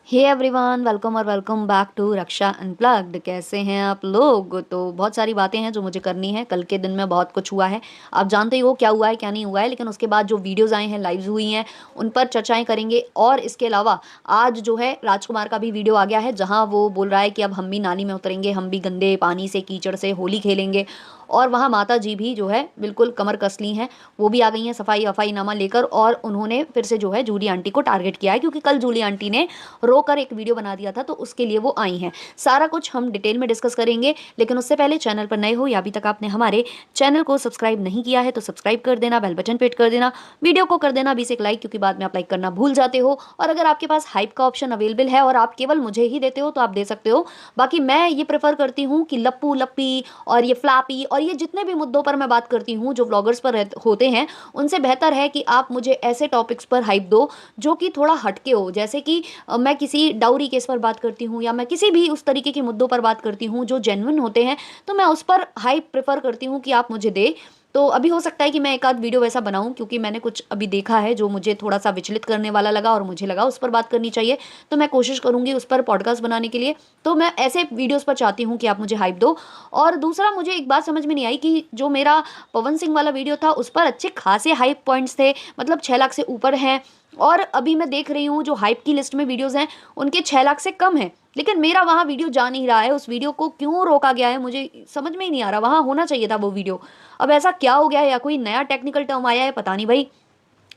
हे everyone, welcome और welcome back to Raksha unplugged. कैसे हैं आप लोग? तो बहुत सारी बातें हैं जो मुझे करनी है। कल के दिन में बहुत कुछ हुआ है, आप जानते ही हो क्या हुआ है क्या नहीं हुआ है। लेकिन उसके बाद जो वीडियोस आए हैं, लाइव्स हुई हैं, उन पर चर्चाएं करेंगे। और इसके अलावा आज जो है राजकुमार का भी वीडियो आ गया है, जहां वो बोल रहा है कि अब हम भी नाली में उतरेंगे, हम भी गंदे पानी से, कीचड़ से होली खेलेंगे। और वहाँ माता जी भी जो है बिल्कुल कमर कस ली हैं, वो भी आ गई हैं सफाई वफाई नामा लेकर। और उन्होंने फिर से जो है जूली आंटी को टारगेट किया है, क्योंकि कल जूली आंटी ने रोकर एक वीडियो बना दिया था, तो उसके लिए वो आई हैं। सारा कुछ हम डिटेल में डिस्कस करेंगे। लेकिन उससे पहले चैनल पर नए हो या अभी तक आपने हमारे चैनल को सब्सक्राइब नहीं किया है तो सब्सक्राइब कर देना, बेल बटन पे हिट कर देना, वीडियो को कर देना 20 एक लाइक, क्योंकि बाद में आप लाइक करना भूल जाते हो। और अगर आपके पास हाइप का ऑप्शन अवेलेबल है और आप केवल मुझे ही देते हो तो आप दे सकते हो। बाकी मैं ये प्रेफर करती हूँ कि लप्पू लप्पी और ये फ्लैपी और ये जितने भी मुद्दों पर मैं बात करती हूँ जो व्लॉगर्स पर होते हैं, उनसे बेहतर है कि आप मुझे ऐसे टॉपिक्स पर हाइप दो जो कि थोड़ा हटके हो। जैसे कि मैं किसी डाउरी केस पर बात करती हूँ या मैं किसी भी उस तरीके के मुद्दों पर बात करती हूँ जो जेन्युइन होते हैं, तो मैं उस पर हाइप प्रेफर करती हूँ कि आप मुझे दे। तो अभी हो सकता है कि मैं एक आध वीडियो वैसा बनाऊं, क्योंकि मैंने कुछ अभी देखा है जो मुझे थोड़ा सा विचलित करने वाला लगा और मुझे लगा उस पर बात करनी चाहिए। तो मैं कोशिश करूंगी उस पर पॉडकास्ट बनाने के लिए। तो मैं ऐसे वीडियोस पर चाहती हूँ कि आप मुझे हाइप दो। और दूसरा, मुझे एक बात समझ में नहीं आई कि जो मेरा पवन सिंह वाला वीडियो था उस पर अच्छे खासे हाइप पॉइंट्स थे, मतलब 6 लाख से ऊपर हैं। और अभी मैं देख रही हूँ जो हाइप की लिस्ट में वीडियोस हैं उनके 6 लाख से कम है। लेकिन मेरा वहाँ वीडियो जा नहीं रहा है। उस वीडियो को क्यों रोका गया है मुझे समझ में ही नहीं आ रहा। वहाँ होना चाहिए था वो वीडियो। अब ऐसा क्या हो गया है, या कोई नया टेक्निकल टर्म आया है, पता नहीं भाई।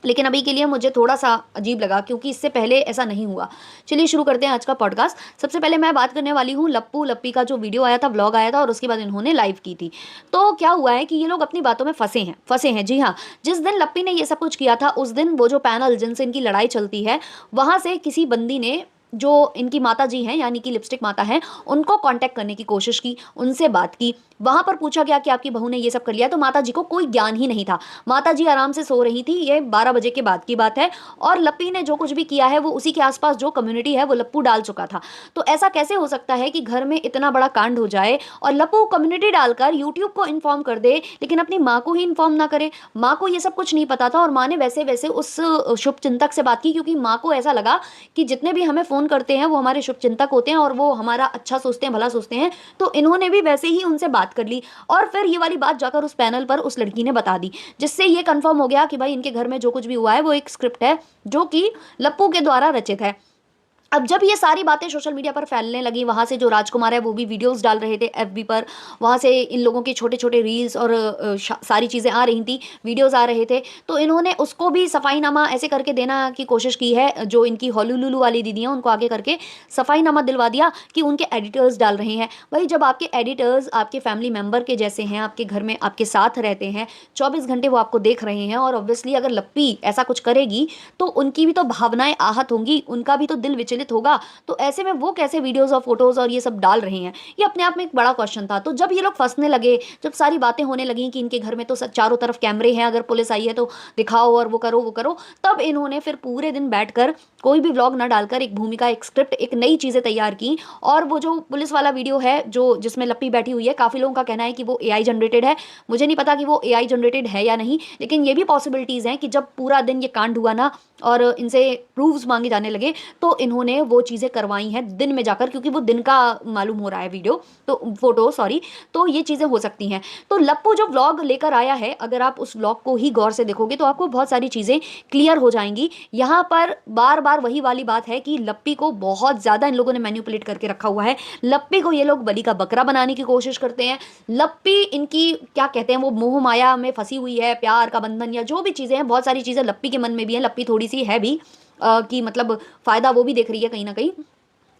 लेकिन अभी के लिए मुझे थोड़ा सा अजीब लगा, क्योंकि इससे पहले ऐसा नहीं हुआ। चलिए शुरू करते हैं आज का पॉडकास्ट। सबसे पहले मैं बात करने वाली हूँ लप्पू लप्पी का, जो वीडियो आया था, व्लॉग आया था, और उसके बाद इन्होंने लाइव की थी। तो क्या हुआ है कि ये लोग अपनी बातों में फंसे हैं जी हाँ। जिस दिन लप्पी ने ये सब कुछ किया था, उस दिन वो जो पैनल जिनसे इनकी लड़ाई चलती है, वहां से किसी बंदी ने, जो इनकी माता जी हैं यानी कि लिपस्टिक माता हैं, उनको कांटेक्ट करने की कोशिश की, उनसे बात की। वहां पर पूछा गया कि आपकी बहू ने ये सब कर लिया, तो माता जी को कोई ज्ञान ही नहीं था। माता जी आराम से सो रही थी, ये 12 बजे के बाद की बात है। और लप्पी ने जो कुछ भी किया है वो उसी के आसपास जो कम्युनिटी है वो लप्पू डाल चुका था। तो ऐसा कैसे हो सकता है कि घर में इतना बड़ा कांड हो जाए और लप्पू कम्युनिटी डालकर यूट्यूब को इन्फॉर्म कर दे, लेकिन अपनी माँ को ही इन्फॉर्म ना करे। माँ को ये सब कुछ नहीं पता था, और माँ ने वैसे वैसे उस शुभ चिंतक से बात की, क्योंकि माँ को ऐसा लगा कि जितने भी हमें फोन करते हैं वो हमारे शुभ चिंतक होते हैं और वो हमारा अच्छा सोचते हैं, भला सोचते हैं। तो इन्होंने भी वैसे ही उनसे बात कर ली, और फिर ये वाली बात जाकर उस पैनल पर उस लड़की ने बता दी, जिससे ये कंफर्म हो गया कि भाई इनके घर में जो कुछ भी हुआ है वो एक स्क्रिप्ट है, जो कि लप्पू के द्वारा रचित है। अब जब ये सारी बातें सोशल मीडिया पर फैलने लगी, वहाँ से जो राजकुमार है वो भी वीडियोस डाल रहे थे एफबी पर, वहाँ से इन लोगों के छोटे छोटे रील्स और सारी चीज़ें आ रही थी, वीडियोस आ रहे थे। तो इन्होंने उसको भी सफाईनामा ऐसे करके देना की कोशिश की है, जो इनकी हॉलुलुलु वाली दीदी हैं उनको आगे करके सफाईनामा दिलवा दिया कि उनके एडिटर्स डाल रहे हैं। भाई जब आपके एडिटर्स आपके फैमिली मेम्बर के जैसे हैं, आपके घर में आपके साथ रहते हैं, 24 घंटे वो आपको देख रहे हैं, और ऑब्वियसली अगर लप्पी ऐसा कुछ करेगी तो उनकी भी तो भावनाएं आहत होंगी, उनका भी तो दिल विचलित होगा। तो ऐसे में वो कैसे वीडियोस और फोटोज और ये सब डाल रहे हैं, ये अपने आप में एक बड़ा क्वेश्चन था। तो जब ये लोग फंसने लगे, जब सारी बातें होने लगी कि इनके घर में तो चारों तरफ कैमरे हैं, अगर पुलिस आई है तो दिखाओ और वो करो वो करो, तब इन्होंने फिर पूरे दिन बैठकर कोई भी व्लॉग ना डालकर एक भूमिका, एक स्क्रिप्ट, एक नई चीजें तैयार की। और वो जो पुलिस वाला वीडियो है जो जिसमें लप्पी बैठी हुई है, काफी लोगों का कहना है कि वो एआई जनरेटेड है। मुझे नहीं पता कि वो एआई जनरेटेड है या नहीं, लेकिन ये भी पॉसिबिलिटीज हैं कि जब पूरा दिन ये कांड हुआ ना और इनसे प्रूफ्स मांगे जाने लगे, तो इन्होंने वो चीज़ें करवाई हैं दिन में जाकर, क्योंकि वो दिन का मालूम हो रहा है वीडियो, तो फोटो सॉरी। तो ये चीज़ें हो सकती हैं। तो लप्पू जो व्लॉग लेकर आया है, अगर आप उस व्लॉग को ही गौर से देखोगे तो आपको बहुत सारी चीज़ें क्लियर हो जाएंगी। यहाँ पर बार बार वही वाली बात है कि लप्पी को बहुत ज़्यादा इन लोगों ने मैन्युपुलेट करके रखा हुआ है। लप्पी को ये लोग बलि का बकरा बनाने की कोशिश करते हैं। लप्पी इनकी क्या कहते हैं, वो मोह माया में फंसी हुई है, प्यार का बंधन या जो भी चीज़ें हैं, बहुत सारी चीज़ें लप्पी के मन में भी है। लप्पी थोड़ी सी है भी कि मतलब फायदा वो भी देख रही है कहीं ना कहीं।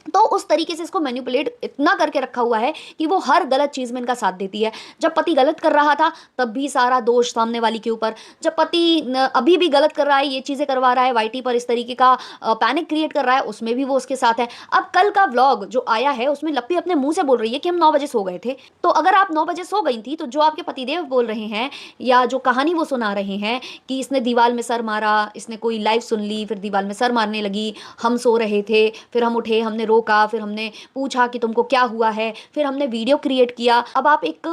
तो उस तरीके से इसको मैनिपुलेट इतना करके रखा हुआ है कि वो हर गलत चीज में इनका साथ देती है। जब पति गलत कर रहा था तब भी सारा दोष सामने वाली के ऊपर, जब पति अभी भी गलत कर रहा है, ये चीजें करवा रहा है, वाईटी पर इस तरीके का पैनिक क्रिएट कर रहा है, उसमें भी वो उसके साथ है। अब कल का व्लॉग जो आया है उसमें लप्पी अपने मुंह से बोल रही है कि हम 9 बजे सो गए थे। तो अगर आप 9 बजे सो गई थी, तो जो आपके पतिदेव बोल रहे हैं या जो कहानी वो सुना रहे हैं कि इसने दीवार में सर मारा, इसने कोई लाइव सुन ली, फिर दीवार में सर मारने लगी, हम सो रहे थे, फिर हम उठे, हमने रोका, फिर हमने पूछा कि तुमको क्या हुआ है, फिर हमने वीडियो क्रिएट किया। अब आप एक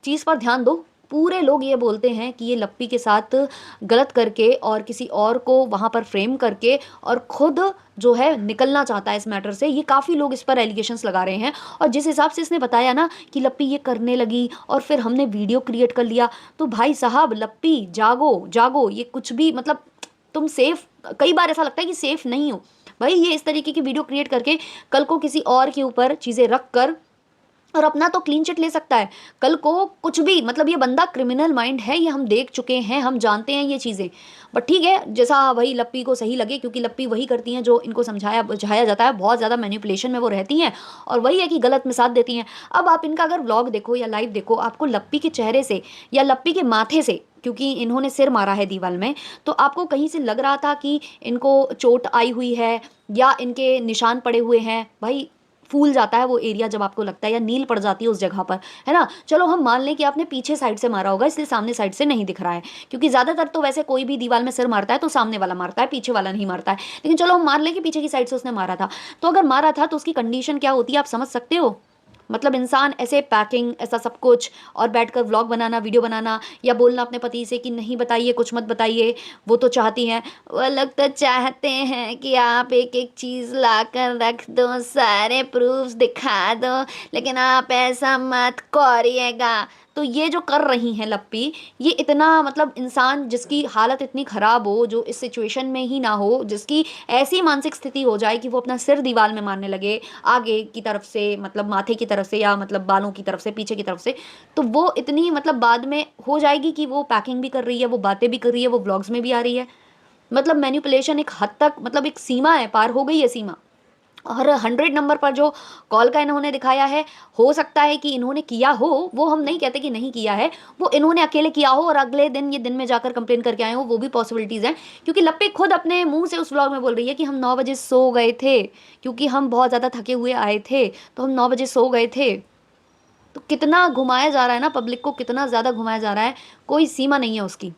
चीज पर ध्यान दो, पूरे लोग ये बोलते हैं कि ये लप्पी के साथ गलत करके और किसी और को वहाँ पर फ्रेम करके और खुद जो है निकलना चाहता है इस मैटर से। ये काफ़ी लोग इस पर एलिगेशंस लगा रहे हैं। और जिस हिसाब से इसने बताया ना कि लप्पी ये करने लगी और फिर हमने वीडियो क्रिएट कर लिया, तो भाई साहब लप्पी जागो जागो, ये कुछ भी मतलब तुम सेफ, कई बार ऐसा लगता है कि सेफ नहीं हो भाई। ये इस तरीके की वीडियो क्रिएट करके कल को किसी और के ऊपर चीज़ें रख कर और अपना तो क्लीन चिट ले सकता है। कल को कुछ भी मतलब ये बंदा क्रिमिनल माइंड है, ये हम देख चुके हैं, हम जानते हैं ये चीज़ें। बट ठीक है, जैसा वही लप्पी को सही लगे, क्योंकि लप्पी वही करती हैं जो इनको समझाया बुझाया जाता है, बहुत ज़्यादा मैनिपुलेशन में वो रहती हैं और वही है कि गलत में साथ देती हैं। अब आप इनका अगर व्लॉग देखो या लाइव देखो, आपको लप्पी के चेहरे से या लप्पी के माथे से, क्योंकि इन्होंने सिर मारा है दीवार में, तो आपको कहीं से लग रहा था कि इनको चोट आई हुई है या इनके निशान पड़े हुए हैं। भाई फूल जाता है वो एरिया जब आपको लगता है, या नील पड़ जाती है उस जगह पर, है ना। चलो हम मान लें कि आपने पीछे साइड से मारा होगा इसलिए सामने साइड से नहीं दिख रहा है, क्योंकि ज़्यादातर तो वैसे कोई भी दीवार में सिर मारता है तो सामने वाला मारता है, पीछे वाला नहीं मारता है। लेकिन चलो हम मान लें कि पीछे की साइड से उसने मारा था, तो अगर मारा था तो उसकी कंडीशन क्या होती है आप समझ सकते हो। मतलब इंसान ऐसे पैकिंग ऐसा सब कुछ और बैठकर व्लॉग बनाना, वीडियो बनाना, या बोलना अपने पति से कि नहीं बताइए, कुछ मत बताइए, वो तो चाहती हैं, वो लोग तो चाहते हैं कि आप एक एक चीज़ ला कर रख दो, सारे प्रूफ्स दिखा दो, लेकिन आप ऐसा मत करिएगा। तो ये जो कर रही हैं लप्पी, ये इतना मतलब इंसान जिसकी हालत इतनी ख़राब हो, जो इस सिचुएशन में ही ना हो, जिसकी ऐसी मानसिक स्थिति हो जाए कि वो अपना सिर दीवार में मारने लगे आगे की तरफ से, मतलब माथे की तरफ से या मतलब बालों की तरफ से, पीछे की तरफ से, तो वो इतनी मतलब बाद में हो जाएगी कि वो पैकिंग भी कर रही है, वो बातें भी कर रही है, वो व्लॉग्स में भी आ रही है। मतलब मैनिपुलेशन एक हद तक, मतलब एक सीमा है, पार हो गई है सीमा। और 100 नंबर पर जो कॉल का इन्होंने दिखाया है, हो सकता है कि इन्होंने किया हो, वो हम नहीं कहते कि नहीं किया है, वो इन्होंने अकेले किया हो और अगले दिन ये दिन में जाकर कंप्लेन करके आए हो, वो भी पॉसिबिलिटीज़ हैं। क्योंकि लप्पी खुद अपने मुंह से उस व्लॉग में बोल रही है कि हम 9 बजे सो गए थे, क्योंकि हम बहुत ज़्यादा थके हुए आए थे, तो हम 9 बजे सो गए थे। तो कितना घुमाया जा रहा है ना पब्लिक को, कितना ज़्यादा घुमाया जा रहा है, कोई सीमा नहीं है उसकी।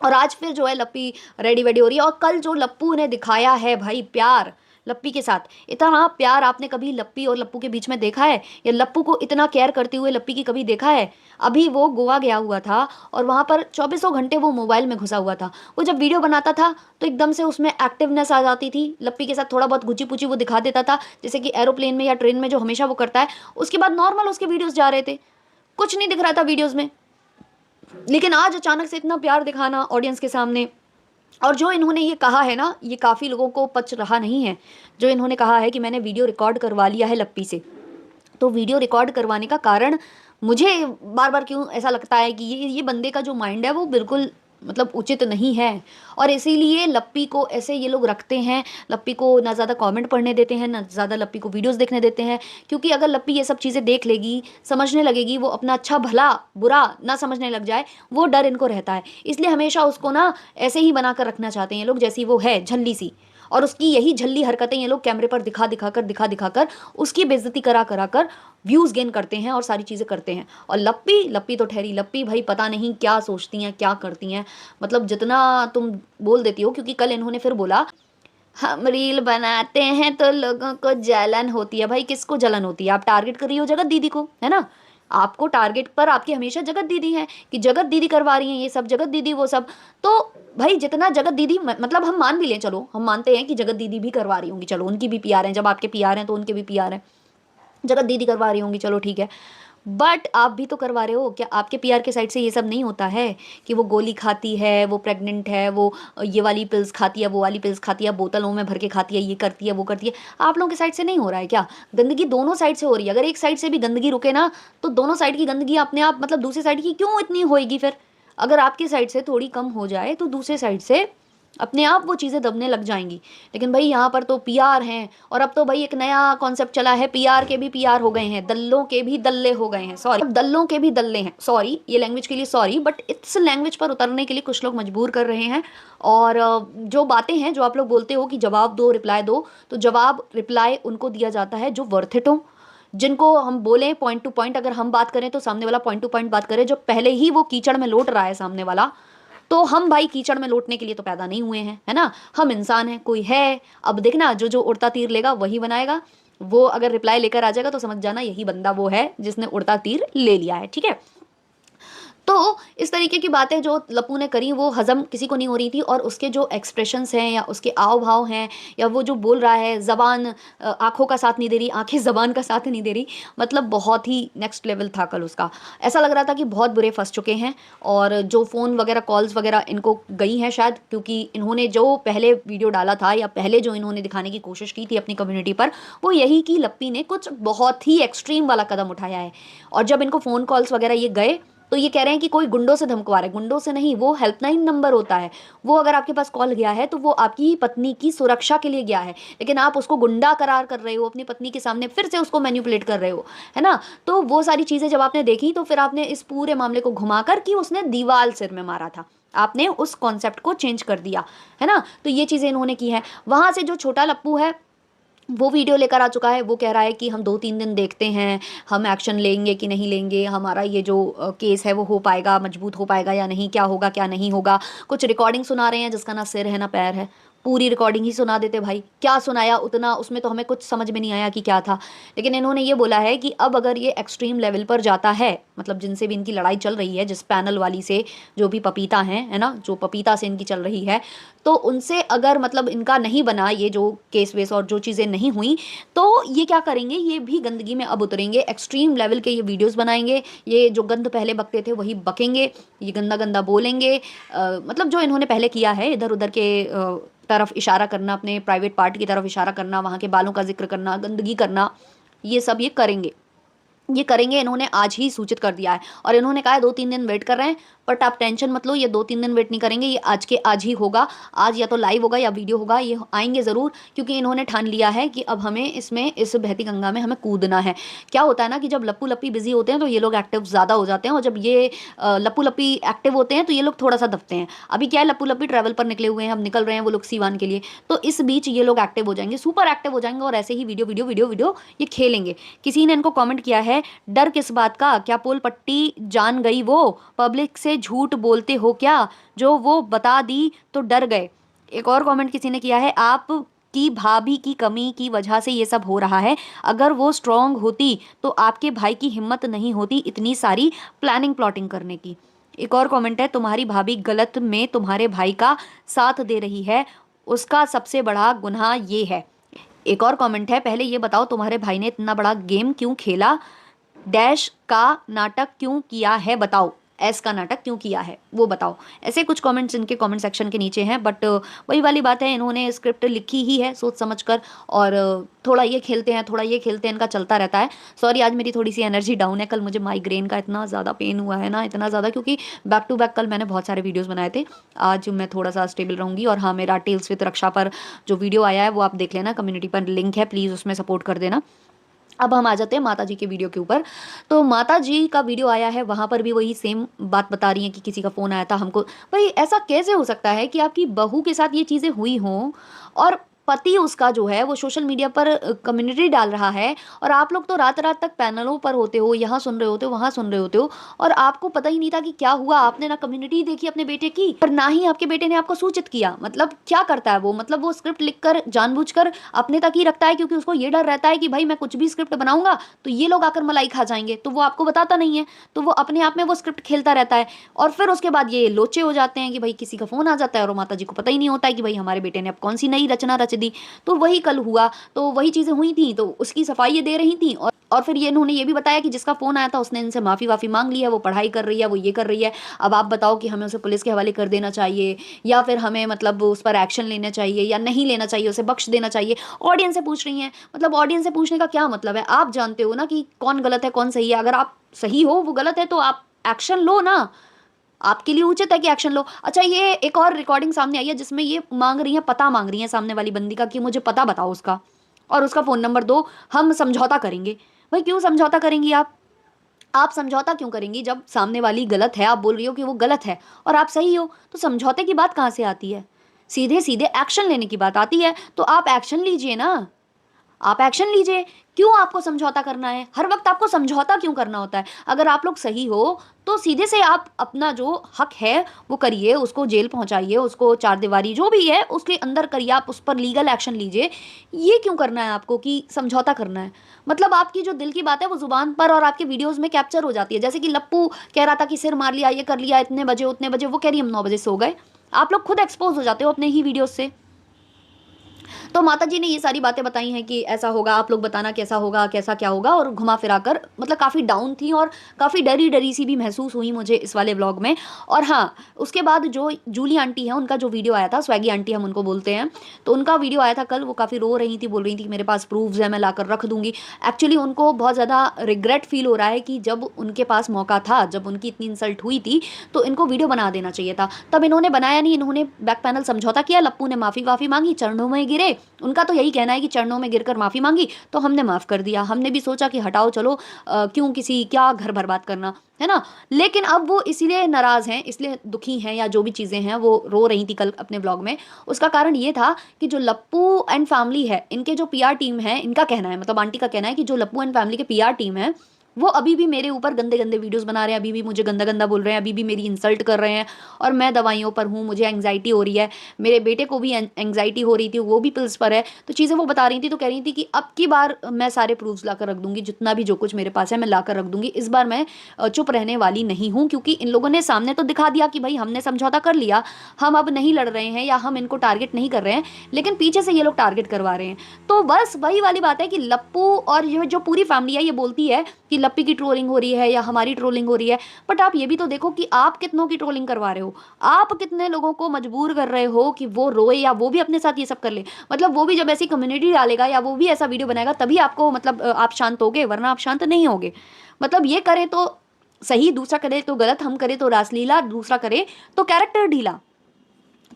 और आज फिर जो है लप्पी रेडी वेडी हो रही है। और कल जो लप्पू ने दिखाया है भाई प्यार लप्पी के साथ, इतना प्यार आपने कभी लप्पी और लप्पू के बीच में देखा है, या लप्पू को इतना केयर करते हुए लप्पी की कभी देखा है। अभी वो गोवा गया हुआ था और वहाँ पर चौबीसों घंटे वो मोबाइल में घुसा हुआ था। वो जब वीडियो बनाता था तो एकदम से उसमें एक्टिवनेस आ जाती थी, लप्पी के साथ थोड़ा बहुत गुची पुची वो दिखा देता था, जैसे कि एरोप्लेन में या ट्रेन में जो हमेशा वो करता है। उसके बाद नॉर्मल उसके वीडियोज़ जा रहे थे, कुछ नहीं दिख रहा था वीडियोज़ में। लेकिन आज अचानक से इतना प्यार दिखाना ऑडियंस के सामने, और जो इन्होंने ये कहा है ना, ये काफ़ी लोगों को पच रहा नहीं है। जो इन्होंने कहा है कि मैंने वीडियो रिकॉर्ड करवा लिया है लप्पी से, तो वीडियो रिकॉर्ड करवाने का कारण मुझे बार बार क्यों ऐसा लगता है कि ये बंदे का जो माइंड है वो बिल्कुल मतलब उचित नहीं है। और इसीलिए लप्पी को ऐसे ये लोग रखते हैं, लप्पी को ना ज़्यादा कमेंट पढ़ने देते हैं, ना ज़्यादा लप्पी को वीडियोस देखने देते हैं। क्योंकि अगर लप्पी ये सब चीज़ें देख लेगी, समझने लगेगी, वो अपना अच्छा भला बुरा ना समझने लग जाए, वो डर इनको रहता है। इसलिए हमेशा उसको ना ऐसे ही बना कर रखना चाहते हैं ये लोग, जैसी वो है झल्ली सी। और उसकी यही झल्ली हरकतें ये लोग कैमरे पर दिखा दिखा कर उसकी बेइज्जती करा करा कर व्यूज़ गेन करते हैं और सारी चीज़ें करते हैं। और लप्पी लप्पी तो ठहरी लप्पी, भाई पता नहीं क्या सोचती हैं क्या करती हैं। मतलब जितना तुम बोल देती हो, क्योंकि कल इन्होंने फिर बोला हम रील बनाते हैं तो लोगों को जलन होती है। भाई किसको जलन होती है? आप टारगेट कर रही हो जगत दीदी को, है ना। आपको टारगेट पर आपकी हमेशा जगत दीदी है कि जगत दीदी करवा रही हैं ये सब, जगत दीदी वो सब। तो भाई जितना जगत दीदी मतलब हम मान भी लें, चलो हम मानते हैं कि जगत दीदी भी करवा रही होंगी, चलो उनकी भी पीआर हैं, जब आपके पीआर हैं तो उनके भी पीआर हैं, जगत दीदी करवा रही होंगी, चलो ठीक है। बट आप भी तो करवा रहे हो। क्या आपके पीआर के साइड से ये सब नहीं होता है कि वो गोली खाती है, वो प्रेग्नेंट है, वो ये वाली पिल्स खाती है, वो वाली पिल्स खाती है, बोतलों में भर के खाती है, ये करती है वो करती है। आप लोगों के साइड से नहीं हो रहा है क्या? गंदगी दोनों साइड से हो रही है। अगर एक साइड से भी गंदगी रुके ना, तो दोनों साइड की गंदगी अपने आप मतलब दूसरी साइड की क्यों इतनी होएगी फिर? अगर आपकी साइड से थोड़ी कम हो जाए तो दूसरे साइड से अपने आप वो चीज़ें दबने लग जाएंगी। लेकिन भाई यहाँ पर तो पीआर हैं, और अब तो भाई एक नया कॉन्सेप्ट चला है, पीआर के भी पीआर हो गए हैं, दल्लों के भी दल्ले हो गए हैं। सॉरी, दल्लों के भी दल्ले हैं, सॉरी ये लैंग्वेज के लिए सॉरी, बट इस लैंग्वेज पर उतरने के लिए कुछ लोग मजबूर कर रहे हैं। और जो बातें हैं, जो आप लोग बोलते हो कि जवाब दो रिप्लाई दो, तो जवाब रिप्लाई उनको दिया जाता है जो वर्थ इट हो, जिनको हम बोलें पॉइंट टू पॉइंट। अगर हम बात करें तो सामने वाला पॉइंट टू पॉइंट बात करे, जो पहले ही वो कीचड़ में लौट रहा है सामने वाला। तो हम भाई कीचड़ में लौटने के लिए तो पैदा नहीं हुए हैं, है ना। हम इंसान हैं, कोई है। अब देखना जो जो उड़ता तीर लेगा वही बनाएगा। वो अगर रिप्लाई लेकर आ जाएगा तो समझ जाना यही बंदा वो है जिसने उड़ता तीर ले लिया है, ठीक है। तो तो इस तरीके की बातें जो लप्पू ने करी वो हज़म किसी को नहीं हो रही थी, और उसके जो एक्सप्रेशंस हैं या उसके आव-भाव हैं या वो जो बोल रहा है, ज़बान आँखों का साथ नहीं दे रही, आँखें ज़बान का साथ नहीं दे रही, मतलब बहुत ही नेक्स्ट लेवल था कल उसका। ऐसा लग रहा था कि बहुत बुरे फँस चुके हैं, और जो फ़ोन वगैरह कॉल्स वगैरह इनको गई हैं शायद, क्योंकि इन्होंने जो पहले वीडियो डाला था या पहले जो इन्होंने दिखाने की कोशिश की थी अपनी कम्युनिटी पर, वो यही कि लप्पी ने कुछ बहुत ही एक्सट्रीम वाला कदम उठाया है। और जब इनको फ़ोन कॉल्स वगैरह ये गए, तो ये कह रहे हैं कि कोई गुंडों से धमकवा रहा है। गुंडों से नहीं, वो हेल्पलाइन नंबर होता है। वो अगर आपके पास कॉल गया है तो वो आपकी ही पत्नी की सुरक्षा के लिए गया है, लेकिन आप उसको गुंडा करार कर रहे हो, अपनी पत्नी के सामने फिर से उसको मैनिपुलेट कर रहे हो, है ना? तो वो सारी चीज़ें जब आपने देखी तो फिर आपने इस पूरे मामले को घुमाकर कि उसने दीवार सिर में मारा था, आपने उस कॉन्सेप्ट को चेंज कर दिया, है ना? तो ये चीज़ें इन्होंने की हैं। वहाँ से जो छोटा लप्पू है, वो वीडियो लेकर आ चुका है। वो कह रहा है कि हम 2-3 दिन देखते हैं, हम एक्शन लेंगे कि नहीं लेंगे, हमारा ये जो केस है वो हो पाएगा, मजबूत हो पाएगा या नहीं, क्या होगा, क्या नहीं होगा। कुछ रिकॉर्डिंग सुना रहे हैं जिसका ना सिर है ना पैर है। पूरी रिकॉर्डिंग ही सुना देते भाई। क्या सुनाया उतना, उसमें तो हमें कुछ समझ में नहीं आया कि क्या था। लेकिन इन्होंने ये बोला है कि अब अगर ये एक्सट्रीम लेवल पर जाता है, मतलब जिनसे भी इनकी लड़ाई चल रही है, जिस पैनल वाली से, जो भी पपीता हैं, है ना? जो पपीता से इनकी चल रही है, तो उनसे अगर मतलब इनका नहीं बना ये जो केस वेस और जो चीज़ें नहीं हुई, तो ये क्या करेंगे, ये भी गंदगी में अब उतरेंगे, एक्सट्रीम लेवल के ये वीडियोस बनाएंगे, ये जो गंद पहले बकते थे वही बकेंगे, ये गंदा गंदा बोलेंगे, मतलब जो इन्होंने पहले किया है, इधर उधर के तरफ इशारा करना, अपने प्राइवेट पार्ट की तरफ इशारा करना, वहाँ के बालों का जिक्र करना, गंदगी करना, ये सब ये करेंगे। ये करेंगे, इन्होंने आज ही सूचित कर दिया है, और इन्होंने कहा है 2-3 दिन वेट कर रहे हैं, बट आप टेंशन मत लो, ये 2-3 दिन वेट नहीं करेंगे, ये आज के आज ही होगा। आज या तो लाइव होगा या वीडियो होगा, ये आएँगे ज़रूर, क्योंकि इन्होंने ठान लिया है कि अब हमें इसमें, इस बहती गंगा में हमें कूदना है। क्या होता है ना कि जब लप्पू-लप्पी बिज़ी होते हैं तो ये लोग एक्टिव ज़्यादा हो जाते हैं, और जब ये लप्पू-लप्पी एक्टिव होते हैं तो ये लोग थोड़ा-सा दबते हैं। अभी क्या है, लप्पू-लप्पी ट्रैवल पर निकले हुए हैं, अब निकल रहे हैं वो लोग सीवान के लिए, तो इस बीच ये लोग एक्टिव हो जाएँगे, सुपर एक्टिव हो जाएँगे, और ऐसे ही वीडियो, वीडियो, वीडियो, वीडियो ये खेलेंगे। किसी ने इनको कमेंट किया है, डर किस बात का, क्या पोल पट्टी जान गई वो, पब्लिक से झूठ बोलते हो क्या, जो वो बता दी तो डर गए। एक और कमेंट किसी ने किया है, आप की भाभी की कमी की वजह से ये सब हो रहा है, अगर वो स्ट्रांग होती तो आपके भाई की हिम्मत नहीं होती इतनी सारी प्लानिंग प्लॉटिंग करने की। एक और कमेंट है, तुम्हारी भाभी गलत में तुम्हारे भाई का साथ दे रही है, उसका सबसे बड़ा गुनाह ये है। एक और कमेंट है, पहले ये बताओ तुम्हारे भाई ने इतना बड़ा गेम क्यों खेला, डैश का नाटक क्यों किया है बताओ, एस का नाटक क्यों किया है वो बताओ। ऐसे कुछ कमेंट्स इनके कमेंट सेक्शन के नीचे हैं, बट वही वाली बात है, इन्होंने स्क्रिप्ट लिखी ही है सोच समझ कर, और थोड़ा ये खेलते हैं, थोड़ा ये खेलते हैं, इनका चलता रहता है। सॉरी, आज मेरी थोड़ी सी एनर्जी डाउन है, कल मुझे माइग्रेन का इतना ज़्यादा पेन हुआ है ना, इतना ज़्यादा, क्योंकि बैक टू बैक कल मैंने बहुत सारे वीडियोज़ बनाए थे। आज मैं थोड़ा सा स्टेबल रहूँगी। और हाँ, मेरा टेल्स विद रक्षा पर जो वीडियो आया है वो आप देख लेना, कम्युनिटी पर लिंक है, प्लीज़ उसमें सपोर्ट कर देना। अब हम आ जाते हैं माता जी के वीडियो के ऊपर। तो माता जी का वीडियो आया है, वहाँ पर भी वही सेम बात बता रही हैं कि किसी का फ़ोन आया था हमको। भाई ऐसा कैसे हो सकता है कि आपकी बहू के साथ ये चीज़ें हुई हों, और पति उसका जो है वो सोशल मीडिया पर कम्युनिटी डाल रहा है, और आप लोग तो रात-रात तक पैनलों पर होते हो, यहाँ सुन रहे होते हो, वहाँ सुन रहे होते हो, और आपको पता ही नहीं था कि क्या हुआ। आपने ना कम्युनिटी देखी अपने बेटे की, और ना ही आपके बेटे ने आपको सूचित किया। मतलब क्या करता है वो, मतलब वो स्क्रिप्ट लिखकर जानबूझकर अपने तक ही रखता है, क्योंकि उसको ये डर रहता है कि भाई मैं कुछ भी स्क्रिप्ट बनाऊँगा तो ये लोग आकर मलाई खा जाएँगे, तो वो आपको बताता नहीं है। तो वो अपने आप में वो स्क्रिप्ट खेलता रहता है, और फिर उसके बाद ये लोचे हो जाते हैं कि भाई किसी का फ़ोन आ जाता है, और माता जी को पता ही नहीं होता है कि भाई हमारे बेटे ने अब कौन-सी नई रचना रच दी। तो वही कल हुआ, तो वही चीज़ें हुई थी, तो उसकी सफाई ये दे रही थी, और फिर ये इन्होंने ये भी बताया कि जिसका फ़ोन आया था उसने इनसे माफ़ी-वाफ़ी माँग ली है, वो पढ़ाई कर रही है, वो ये कर रही है। अब आप बताओ कि हमें उसे पुलिस के हवाले कर देना चाहिए, या फिर हमें मतलब उस पर एक्शन लेना चाहिए या नहीं लेना चाहिए, उसे बख्श देना चाहिए? ऑडियंस से पूछ रही हैं। मतलब ऑडियंस से पूछने का क्या मतलब है? आप जानते हो ना कि कौन गलत है, कौन सही है। अगर आप सही हो, वो गलत है, तो आप एक्शन लो ना। आपके लिए उचित है कि एक्शन लो। अच्छा, ये एक और रिकॉर्डिंग सामने आई है जिसमें ये माँग रही हैं, पता माँग रही हैं सामने वाली बंदी का, कि मुझे पता बताओ उसका, और उसका फ़ोन नंबर दो, हम समझौता करेंगे। भाई क्यों समझौता करेंगी आप? आप समझौता क्यों करेंगी जब सामने वाली गलत है, आप बोल रही हो कि वो गलत है और आप सही हो, तो समझौते की बात कहाँ से आती है? सीधे-सीधे एक्शन लेने की बात आती है, तो आप एक्शन लीजिए ना। आप एक्शन लीजिए। क्यों आपको समझौता करना है? हर वक्त आपको समझौता क्यों करना होता है? अगर आप लोग सही हो तो सीधे से आप अपना जो हक है वो करिए, उसको जेल पहुंचाइए, उसको चार दीवारी जो भी है उसके अंदर करिए, आप उस पर लीगल एक्शन लीजिए। ये क्यों करना है आपको कि समझौता करना है? मतलब आपकी जो दिल की बात है वो जुबान पर और आपके वीडियोस में कैप्चर हो जाती है। जैसे कि लप्पू कह रहा था कि सिर मार लिया, ये कर लिया, इतने बजे उतने बजे, वो कह रही हम 9 बजे सो गए। आप लोग खुद एक्सपोज हो जाते हो अपने ही वीडियोस से। तो माता जी ने ये सारी बातें बताई हैं कि ऐसा होगा, आप लोग बताना कैसा होगा, कैसा क्या होगा, और घुमा फिरा कर मतलब काफ़ी डाउन थी और काफ़ी डरी डरी सी भी महसूस हुई मुझे इस वाले व्लॉग में। और हाँ, उसके बाद जो जूली आंटी है उनका जो वीडियो आया था, स्वैगी आंटी हम उनको बोलते हैं, तो उनका वीडियो आया था कल। वो काफ़ी रो रही थी, बोल रही थी कि मेरे पास प्रूफ्स है, मैं लाकर रख दूंगी। एक्चुअली उनको बहुत ज़्यादा रिग्रेट फील हो रहा है कि जब उनके पास मौका था, जब उनकी इतनी इंसल्ट हुई थी, तो इनको वीडियो बना देना चाहिए था। तब इन्होंने बनाया नहीं, इन्होंने बैक पैनल समझौता किया, लप्पू ने माफ़ी वाफ़ी मांगी, चरणों में गिरे। उनका तो यही कहना है कि चरणों में गिरकर माफ़ी मांगी तो हमने माफ़ कर दिया। हमने भी सोचा कि हटाओ चलो, क्यों किसी क्या घर बर्बाद करना, है ना। लेकिन अब वो इसीलिए नाराज़ हैं, इसलिए दुखी हैं, या जो भी चीज़ें हैं वो रो रही थी कल अपने ब्लॉग में। उसका कारण ये था कि जो लप्पू एंड फैमिली है, इनके जो पीआर टीम है, इनका कहना है, मतलब आंटी का कहना है कि जो लप्पू एंड फैमिली के पीआर टीम है वो अभी भी मेरे ऊपर गंदे गंदे वीडियोस बना रहे हैं, अभी भी मुझे गंदा गंदा बोल रहे हैं, अभी भी मेरी इंसल्ट कर रहे हैं। और मैं दवाइयों पर हूँ, मुझे एंग्जाइटी हो रही है, मेरे बेटे को भी एंग्जाइटी हो रही थी, वो भी पिल्स पर है। तो चीज़ें वो बता रही थी, तो कह रही थी कि अब की बार मैं सारे प्रूफ्स लाकर रख दूंगी, जितना भी जो कुछ मेरे पास है मैं लाकर रख दूंगी। इस बार मैं चुप रहने वाली नहीं हूँ, क्योंकि इन लोगों ने सामने तो दिखा दिया कि भाई हमने समझौता कर लिया, हम अब नहीं लड़ रहे हैं या हम इनको टारगेट नहीं कर रहे हैं, लेकिन पीछे से ये लोग टारगेट करवा रहे हैं। तो बस वही वाली बात है कि लप्पू और ये जो पूरी फैमिली है ये बोलती है कि लप्पी की ट्रोलिंग हो रही है या हमारी ट्रोलिंग हो रही है। बट आप ये भी तो देखो कि आप कितनों की ट्रोलिंग करवा रहे हो, आप कितने लोगों को मजबूर कर रहे हो कि वो रोए या वो भी अपने साथ ये सब कर ले। मतलब वो भी जब ऐसी कम्युनिटी डालेगा या वो भी ऐसा वीडियो बनाएगा तभी आपको मतलब आप शांत होगे, वरना आप शांत नहीं होगे। मतलब ये करे तो सही, दूसरा करे तो गलत, हम करे तो रासलीला, दूसरा करे तो कैरेक्टर ढीला।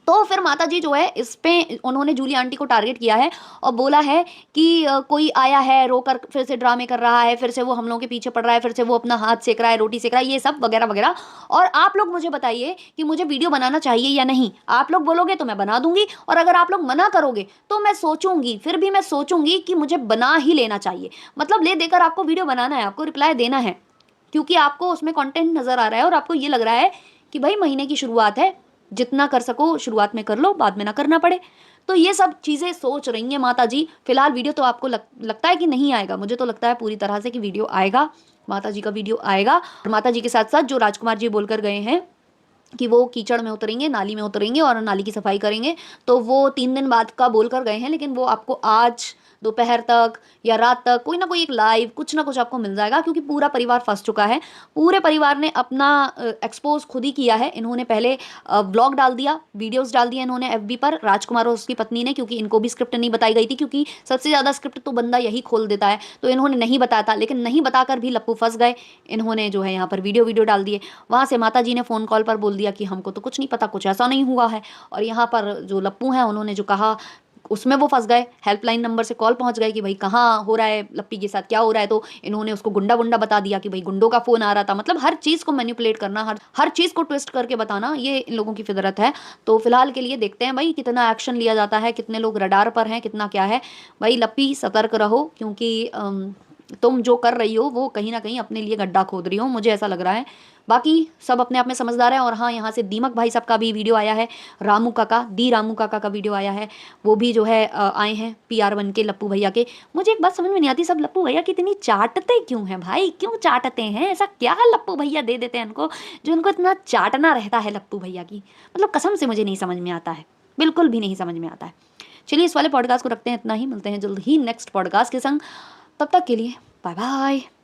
तो फिर माता जी जो है इस पे उन्होंने जूली आंटी को टारगेट किया है और बोला है कि कोई आया है रोकर फिर से ड्रामे कर रहा है, फिर से वो हम लोगों के पीछे पड़ रहा है, फिर से वो अपना हाथ सेक रहा है, रोटी सेक रहा है, ये सब वगैरह वगैरह। और आप लोग मुझे बताइए कि मुझे वीडियो बनाना चाहिए या नहीं। आप लोग बोलोगे तो मैं बना दूंगी, और अगर आप लोग मना करोगे तो मैं सोचूंगी, फिर भी मैं सोचूंगी कि मुझे बना ही लेना चाहिए। मतलब ले देकर आपको वीडियो बनाना है, आपको रिप्लाई देना है, क्योंकि आपको उसमें कंटेंट नजर आ रहा है और आपको ये लग रहा है कि भाई महीने की शुरुआत है, जितना कर सको शुरुआत में कर लो, बाद में ना करना पड़े। तो ये सब चीज़ें सोच रही हैं माता जी। फिलहाल वीडियो तो आपको लगता है कि नहीं आएगा, मुझे तो लगता है पूरी तरह से कि वीडियो आएगा, माता जी का वीडियो आएगा। और माता जी के साथ साथ जो राजकुमार जी बोलकर गए हैं कि वो कीचड़ में उतरेंगे, नाली में उतरेंगे और नाली की सफाई करेंगे, तो वो 3 दिन बाद का बोल कर गए हैं, लेकिन वो आपको आज दोपहर तक या रात तक कोई ना कोई एक लाइव कुछ ना कुछ आपको मिल जाएगा, क्योंकि पूरा परिवार फंस चुका है। पूरे परिवार ने अपना एक्सपोज खुद ही किया है। इन्होंने पहले ब्लॉग डाल दिया, वीडियोस डाल दिए इन्होंने एफबी पर, राजकुमार और उसकी पत्नी ने, क्योंकि इनको भी स्क्रिप्ट नहीं बताई गई थी, क्योंकि सबसे ज़्यादा स्क्रिप्ट तो बंदा यही खोल देता है, तो इन्होंने नहीं बताया था। लेकिन नहीं बताकर भी लप्पू फंस गए, इन्होंने जो है यहाँ पर वीडियो डाल दिए। वहाँ से माता जी ने फ़ोन कॉल पर बोल दिया कि हमको तो कुछ नहीं पता, कुछ ऐसा नहीं हुआ है। और यहाँ पर जो लप्पू हैं उन्होंने जो कहा उसमें वो फंस गए। हेल्पलाइन नंबर से कॉल पहुंच गए कि भाई कहाँ हो रहा है, लप्पी के साथ क्या हो रहा है, तो इन्होंने उसको गुंडा वुंडा बता दिया कि भाई गुंडों का फोन आ रहा था। मतलब हर चीज़ को मैनिपुलेट करना, हर चीज़ को ट्विस्ट करके बताना, ये इन लोगों की फितरत है। तो फिलहाल के लिए देखते हैं भाई कितना एक्शन लिया जाता है, कितने लोग रडार पर हैं, कितना क्या है। भाई लप्पी सतर्क रहो, क्योंकि तुम जो कर रही हो वो कहीं ना कहीं अपने लिए गड्ढा खोद रही हो, मुझे ऐसा लग रहा है। बाकी सब अपने आप में समझदार है। और हाँ, यहाँ से दीमक भाई साहब का भी वीडियो आया है, रामू काका, दी रामू काका का वीडियो आया है, वो भी जो है आए हैं पीआर बन के लप्पू भैया के। मुझे एक बात समझ में नहीं आती, सब लप्पू भैया की इतनी चाटते क्यों हैं भाई, क्यों चाटते हैं, ऐसा क्या लप्पू भैया दे देते हैं उनको जो उनको इतना चाटना रहता है लप्पू भैया की। मतलब कसम से मुझे नहीं समझ में आता है, बिल्कुल भी नहीं समझ में आता है। चलिए इस वाले पॉडकास्ट को रखते हैं इतना ही, मिलते हैं जल्द ही नेक्स्ट पॉडकास्ट के संग। तब तक के लिए बाय बाय।